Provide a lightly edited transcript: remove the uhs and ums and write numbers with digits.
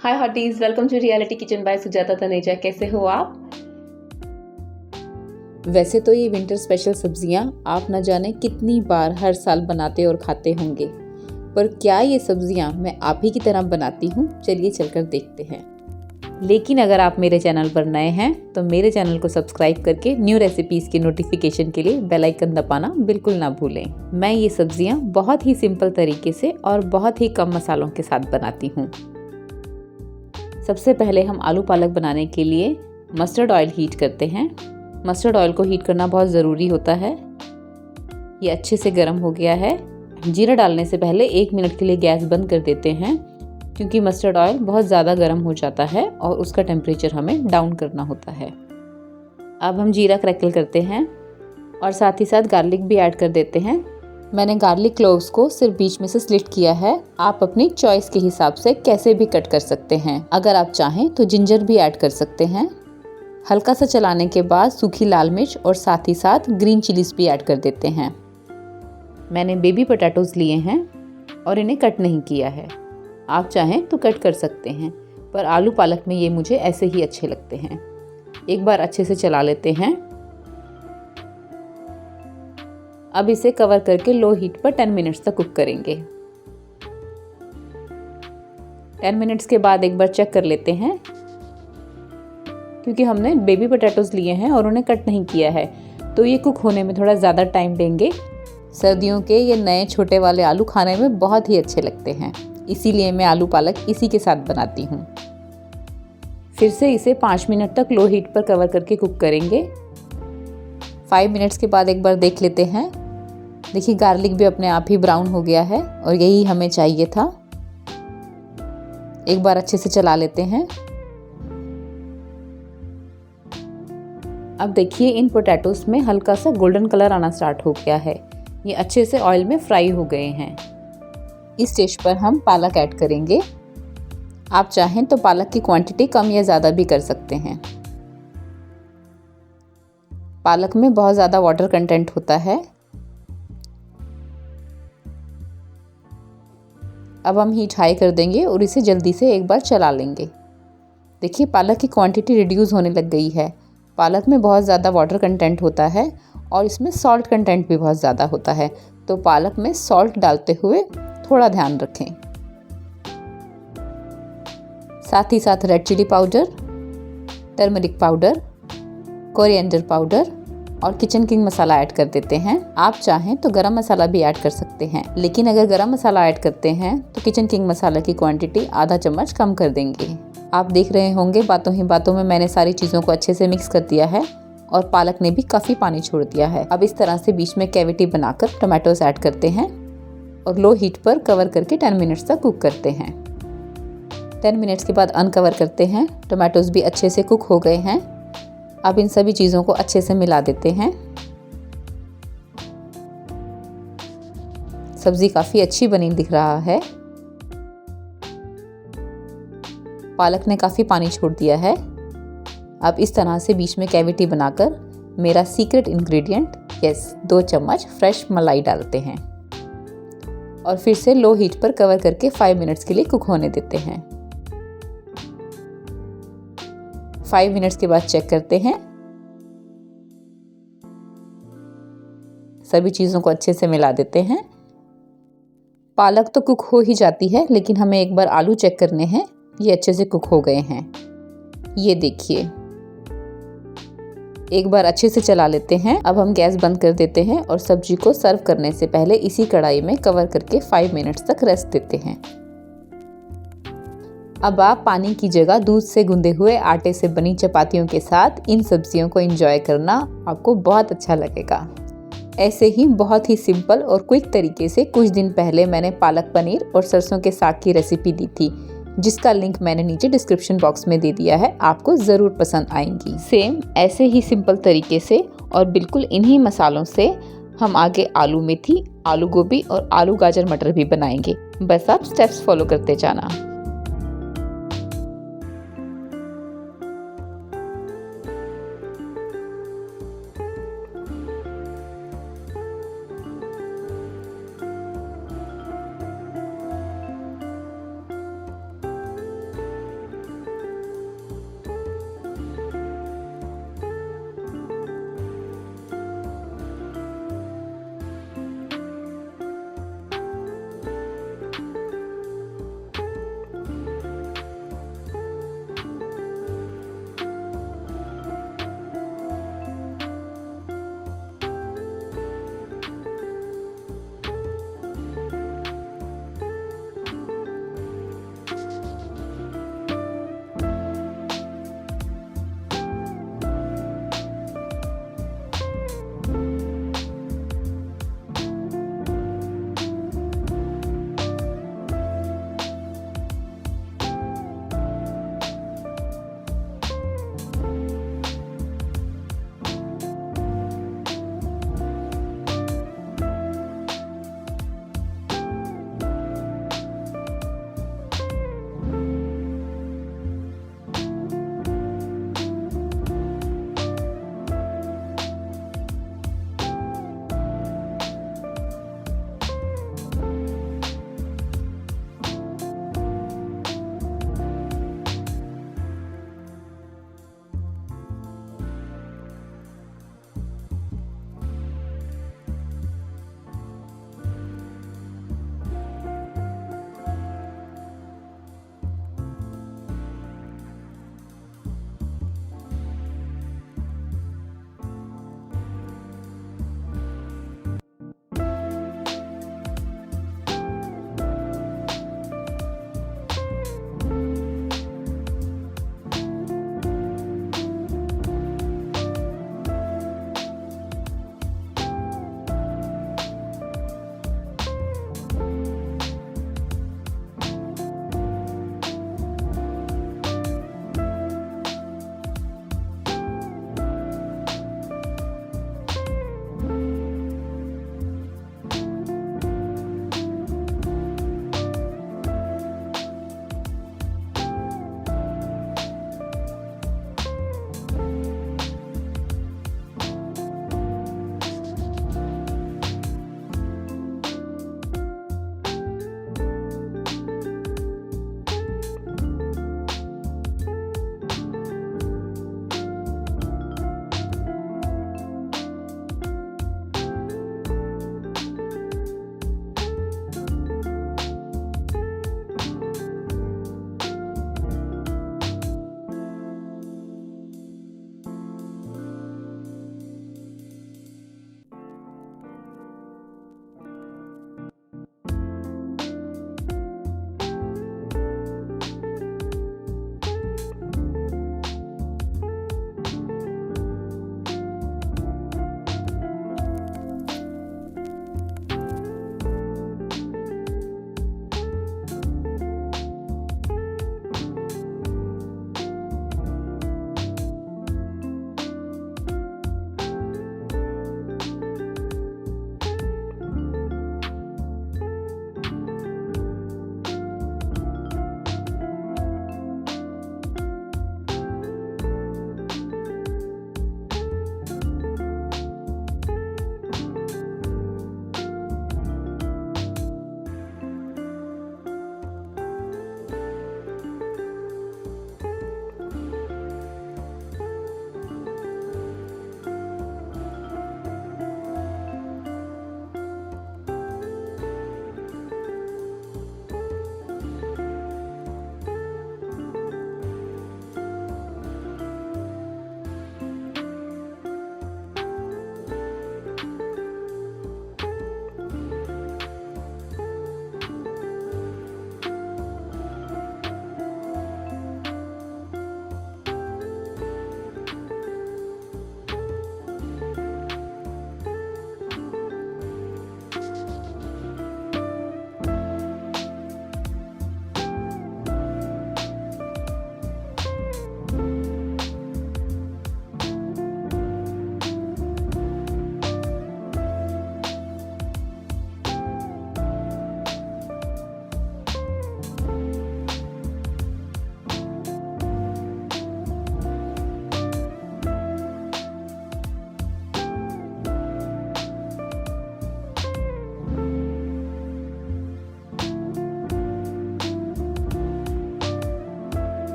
Hi hotties, welcome to reality kitchen by Sujata Taneja. कैसे हो आप? वैसे तो ये विंटर स्पेशल सब्जियां आप न जाने कितनी बार हर साल बनाते और खाते होंगे, पर क्या ये सब्जियां मैं आप ही की तरह बनाती हूँ? चलिए चलकर देखते हैं। लेकिन अगर आप मेरे चैनल पर नए हैं तो मेरे चैनल को सब्सक्राइब करके न्यू रेसिपीज़ के नोटिफिकेशन के लिए बेल आइकन दबाना बिल्कुल ना भूलें। मैं ये सब्जियां बहुत ही सिंपल तरीके से और बहुत ही कम मसालों के साथ बनाती हूँ। सबसे पहले हम आलू पालक बनाने के लिए मस्टर्ड ऑयल हीट करते हैं। मस्टर्ड ऑयल को हीट करना बहुत ज़रूरी होता है। ये अच्छे से गर्म हो गया है। जीरा डालने से पहले 1 मिनट के लिए गैस बंद कर देते हैं, क्योंकि मस्टर्ड ऑयल बहुत ज़्यादा गर्म हो जाता है और उसका टेम्परेचर हमें डाउन करना होता है। अब हम जीरा क्रैकल करते हैं और साथ ही साथ गार्लिक भी ऐड कर देते हैं। मैंने गार्लिक क्लोव्स को सिर्फ बीच में से स्लिट किया है। आप अपनी चॉइस के हिसाब से कैसे भी कट कर सकते हैं। अगर आप चाहें तो जिंजर भी ऐड कर सकते हैं। हल्का सा चलाने के बाद सूखी लाल मिर्च और साथ ही साथ ग्रीन चिलीज भी ऐड कर देते हैं। मैंने बेबी पोटैटोज लिए हैं और इन्हें कट नहीं किया है। आप चाहें तो कट कर सकते हैं, पर आलू पालक में ये मुझे ऐसे ही अच्छे लगते हैं। एक बार अच्छे से चला लेते हैं। अब इसे कवर करके लो हीट पर 10 मिनट्स तक कुक करेंगे। 10 मिनट्स के बाद एक बार चेक कर लेते हैं, क्योंकि हमने बेबी पोटैटोज लिए हैं और उन्हें कट नहीं किया है, तो ये कुक होने में थोड़ा ज़्यादा टाइम लेंगे। सर्दियों के ये नए छोटे वाले आलू खाने में बहुत ही अच्छे लगते हैं, इसीलिए मैं आलू पालक इसी के साथ बनाती हूँ। फिर से इसे 5 मिनट तक लो हीट पर कवर करके कुक करेंगे। 5 मिनट्स के बाद एक बार देख लेते हैं। देखिए, गार्लिक भी अपने आप ही ब्राउन हो गया है और यही हमें चाहिए था। एक बार अच्छे से चला लेते हैं। अब देखिए, इन पोटैटोस में हल्का सा गोल्डन कलर आना स्टार्ट हो गया है। ये अच्छे से ऑयल में फ्राई हो गए हैं। इस स्टेज पर हम पालक ऐड करेंगे। आप चाहें तो पालक की क्वांटिटी कम या ज़्यादा भी कर सकते हैं। पालक में बहुत ज़्यादा वाटर कंटेंट होता है। अब हम हीट हाई कर देंगे और इसे जल्दी से एक बार चला लेंगे। देखिए, पालक की क्वांटिटी रिड्यूस होने लग गई है। पालक में बहुत ज़्यादा वाटर कंटेंट होता है और इसमें सॉल्ट कंटेंट भी बहुत ज़्यादा होता है, तो पालक में सॉल्ट डालते हुए थोड़ा ध्यान रखें। साथ ही साथ red chilli powder, turmeric powder, coriander powder और किचन किंग मसाला ऐड कर देते हैं। आप चाहें तो गरम मसाला भी ऐड कर सकते हैं, लेकिन अगर गरम मसाला ऐड करते हैं तो किचन किंग मसाला की क्वांटिटी आधा चम्मच कम कर देंगे। आप देख रहे होंगे, बातों ही बातों में मैंने सारी चीज़ों को अच्छे से मिक्स कर दिया है और पालक ने भी काफ़ी पानी छोड़ दिया है। अब इस तरह से बीच में कैविटी बनाकर टोमेटोज ऐड करते हैं और लो हीट पर कवर करके 10 मिनट्स तक कुक करते हैं। 10 मिनट्स के बाद अनकवर करते हैं। टोमेटोज भी अच्छे से कुक हो गए हैं। अब इन सभी चीज़ों को अच्छे से मिला देते हैं। सब्जी काफ़ी अच्छी बनी दिख रहा है। पालक ने काफ़ी पानी छोड़ दिया है। अब इस तरह से बीच में कैविटी बनाकर मेरा सीक्रेट इंग्रेडिएंट 2 चम्मच फ्रेश मलाई डालते हैं और फिर से लो हीट पर कवर करके 5 मिनट्स के लिए कुक होने देते हैं। 5 मिनट्स के बाद चेक करते हैं। सभी चीज़ों को अच्छे से मिला देते हैं। पालक तो कुक हो ही जाती है, लेकिन हमें एक बार आलू चेक करने हैं। ये अच्छे से कुक हो गए हैं। ये देखिए, एक बार अच्छे से चला लेते हैं। अब हम गैस बंद कर देते हैं और सब्जी को सर्व करने से पहले इसी कढ़ाई में कवर करके 5 मिनट्स तक रेस्ट देते हैं। अब आप पानी की जगह दूध से गूंदे हुए आटे से बनी चपातियों के साथ इन सब्जियों को एंजॉय करना आपको बहुत अच्छा लगेगा। ऐसे ही बहुत ही सिंपल और क्विक तरीके से कुछ दिन पहले मैंने पालक पनीर और सरसों के साग की रेसिपी दी थी, जिसका लिंक मैंने नीचे डिस्क्रिप्शन बॉक्स में दे दिया है। आपको ज़रूर पसंद आएंगी। सेम ऐसे ही सिंपल तरीके से और बिल्कुल इन्हीं मसालों से हम आगे आलू मेथी, आलू गोभी और आलू गाजर मटर भी बनाएंगे। बस आप स्टेप्स फॉलो करते जाना।